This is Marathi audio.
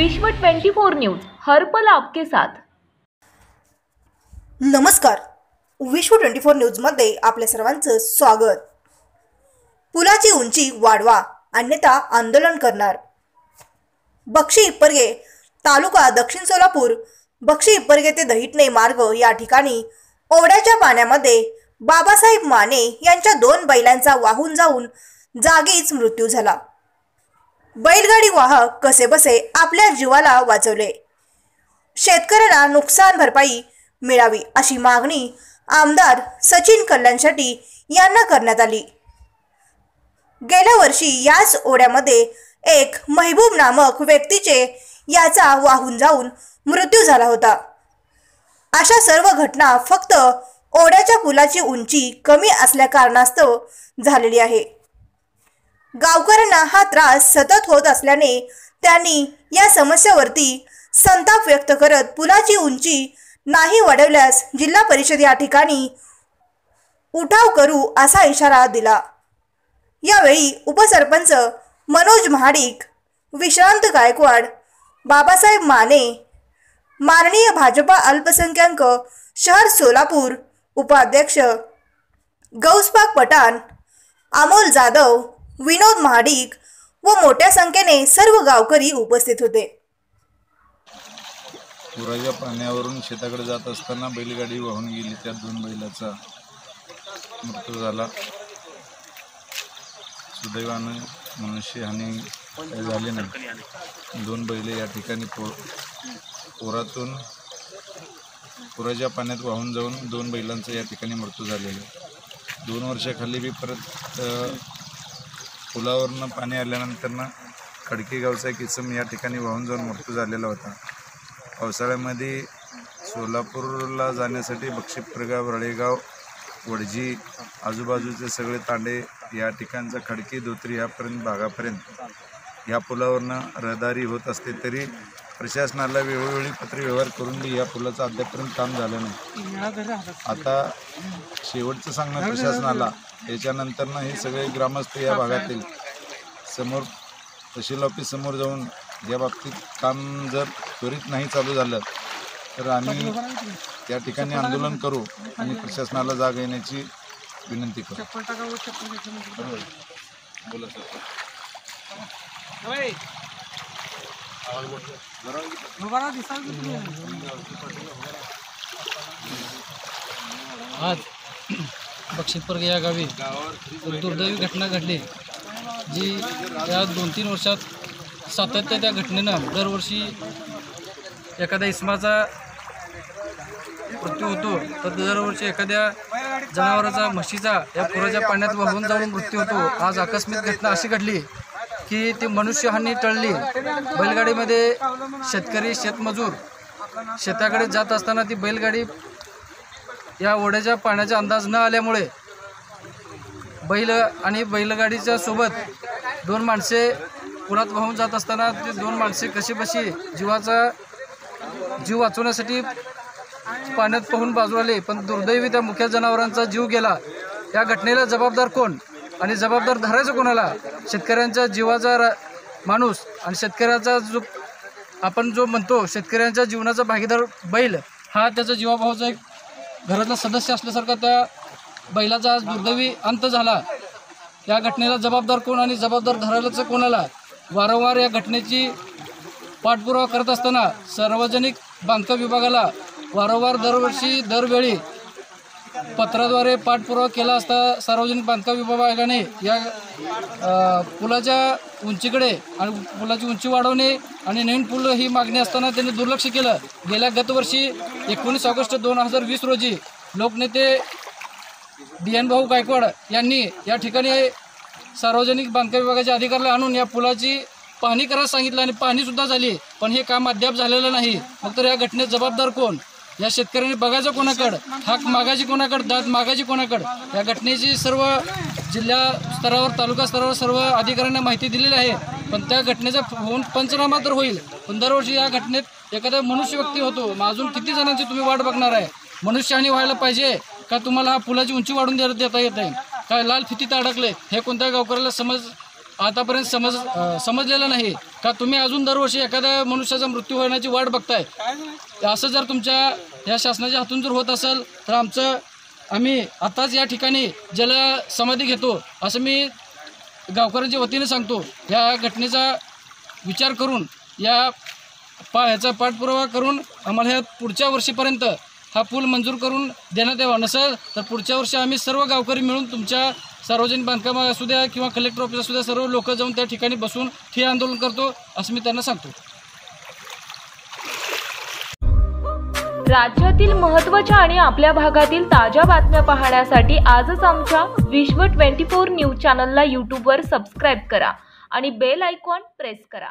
विश्व 24 न्यूज हर पल आपके साथ। नमस्कार, विश्व 24 न्यूज मध्ये आपल्या सर्वांचं स्वागत। पुलाची उंची वाढवा अन्यथा आंदोलन करणार। बक्षी इप्परगे तालुका दक्षिण सोलापूर बक्षी इप्परगे ते दहिटणे मार्ग या ठिकाणी ओढ्याच्या पाण्यामध्ये बाबासाहेब माने यांच्या 2 बैलांचा वाहून जाऊन जागीच मृत्यू झाला। बैलगाडी वाहक कसेबसे आपल्या जीवाला वाचवले। शेतकऱ्याला नुकसान भरपाई मिळावी अशी मागणी आमदार सचिन कल्याण शेट्टी यांना करण्यात आली। गेल्या वर्षी याच ओढ्यामध्ये एक महबूब नामक व्यक्तीचे याचा वाहून जाऊन मृत्यू झाला होता। अशा सर्व घटना फक्त ओढ्याच्या पुलाची उंची कमी असल्या कारणास्तव झालेली आहे। गावकऱ्यांना हा त्रास सतत होत असल्याने त्यांनी या समस्येवरती संताप व्यक्त करत पुलाची उंची नाही वाढवल्यास जिल्हा परिषद या ठिकाणी उठाव करू असा इशारा दिला। यावेळी उपसरपंच मनोज महाडिक, विश्रांत गायकवाड, बाबासाहेब माने, माननीय भाजपा अल्पसंख्याक शहर सोलापूर उपाध्यक्ष गौसपाक पठाण, अमोल जाधव, विनोद महाडिक व मोठ्या संख्येने सर्व गावकरी उपस्थित होते। पुराच्या पाण्यावरून शेताकडे जात असताना बैलगाडी वाहून गेली। त्या 2 बैलाचा मृत्यू झाला। सुदैवाने मनुष्यहानी झाली नाही। 2 बैल या ठिकाणी पुराच्या पाण्यात वाहून जाऊन 2 बैलांचा या ठिकाणी मृत्यू झालेला। 2 वर्षाखाली बी परत पुलावरनं पाणी आल्यानंतर खडकी गावचा एक इसम या ठिकाणी वाहून जाऊन मृत्यू झालेला होता। पावसाळ्यामध्ये सोलापूरला जाण्यासाठी बक्षीप्रगाव, रळेगाव, वडजी आजूबाजूचे सगळे तांडे या ठिकाणचा खडकी धोत्री यापर्यंत भागापर्यंत या पुलावरनं रहदारी होत असते तरी प्रशासनाला वेळोवेळी पत्रव्यवहार करून या पुलाचं अद्यापर्यंत काम झालं नाही। आता शेवटचं सांगणं प्रशासनाला, याच्यानंतर हे सगळे ग्रामस्थ या भागातील समोर तहसील ऑफिस समोर जाऊन या बाबतीत काम जर त्वरित नाही चालू झालं तर आम्ही त्या ठिकाणी आंदोलन करू आणि प्रशासनाला जाग येण्याची विनंती करू। बोला सर। आज बक्षीप्रग या गावी दुर्दैवी घटना घडली, जी या 2-3 वर्षात सातत्य त्या घटनेनं दरवर्षी एखाद्या इसमाचा मृत्यू होतो तर दरवर्षी एखाद्या जनावराचा, म्हशीचा या पुराच्या पाण्यात वाहून जाऊन मृत्यू होतो। आज आकस्मिक घटना अशी घडली की ती मनुष्यहानी टळली। बैलगाडीमध्ये शेतकरी, शेतमजूर शेताकडे जात असताना ती बैलगाडी या ओढ्याच्या पाण्याचा अंदाज न आल्यामुळे बैल आणि बैलगाडीच्या सोबत 2 माणसे पुरात वाहून जात असताना ते 2 माणसे कशीबशी जीव वाचवण्यासाठी पाण्यात पोहून बाजूला आले, पण दुर्दैवी त्या मुख्य जनावरांचा जीव गेला। या घटनेला जबाबदार कोण आणि जबाबदार धरायचं कोणाला? शेतकऱ्यांच्या जीवाचा माणूस आणि शेतकऱ्याचा आपण जो म्हणतो शेतकऱ्यांच्या जीवनाचा भागीदार बैल हा त्याचा जीवाभावाचा एक घरातला सदस्य असल्यासारखा त्या बैलाचा आज दुर्दैवी अंत झाला। या घटनेला जबाबदार कोण आणि जबाबदार धरायलाच कोणाला? वारंवार या घटनेची पाठपुरावा करत असताना सार्वजनिक बांधकाम विभागाला वारंवार दरवेळी पत्राद्वारे पाठपुरावा केला असता सार्वजनिक बांधकाम विभागाने या पुलाच्या उंचीकडे आणि पुलाची उंची वाढवणे आणि नवीन पूल ही मागणी असताना त्यांनी दुर्लक्ष केलं। गेल्या गतवर्षी 19 ऑगस्ट 2020 रोजी लोकनेते DN भाऊ गायकवाड यांनी या ठिकाणी सार्वजनिक बांधकाम विभागाच्या अधिकाऱ्याला आणून या पुलाची पाहणी करायला सांगितलं आणि पाहणीसुद्धा झाली, पण हे काम अद्याप झालेलं नाही। मग तर या घटनेत जबाबदार कोण? या शेतकऱ्यांनी बघायचं कोणाकडं? हाक मागायची कोणाकडं? दाद मागायची कोणाकडं? या घटनेची सर्व जिल्हा स्तरावर, तालुका स्तरावर सर्व अधिकाऱ्यांना माहिती दिलेली आहे, पण त्या घटनेचा होऊन पंचनामा तर होईल, पण दरवर्षी या घटनेत एखादा मनुष्य व्यक्ती होतो। मग अजून किती जणांची तुम्ही वाट बघणार आहे? मनुष्यहानी व्हायला पाहिजे का तुम्हाला हा पुलाची उंची वाढून देता येत आहे? काय लाल फितीत अडकले हे कोणत्या गावकऱ्याला समज आतापर्यंत समजलेला नाही का तुम्ही अजून दरवर्षी एखाद्या मनुष्याचा मृत्यू होण्याची वाट बघताय. असं जर तुमच्या या शासनाच्या हातून जर होत असेल तर आम्ही आताच या ठिकाणी जलसमाधी घेतो असं मी गावकऱ्यांच्या वतीने सांगतो. या घटनेचा विचार करून ह्याचा पाठपुरावा करून आम्हाला ह्या पुढच्या वर्षीपर्यंत हा पूल मंजूर करून देण्यात यावा. नसेल तर पुढच्या वर्षी आम्ही सर्व गावकरी मिळून तुमच्या सार्वजनिक बांधकाम असू द्या किंवा कलेक्टर ऑफिस असू द्या सर्व लोक जाऊन त्या ठिकाणी बसून ठिय्या आंदोलन करतो असं मी त्यांना सांगतो. राज्यातील महत्त्वाच्या आणि आपल्या भागातील ताज्या बातम्या पाहण्यासाठी आजच आमच्या विश्व 24 न्यूज चॅनलला यूट्यूबवर सबस्क्राईब करा आणि बेल आयकॉन प्रेस करा.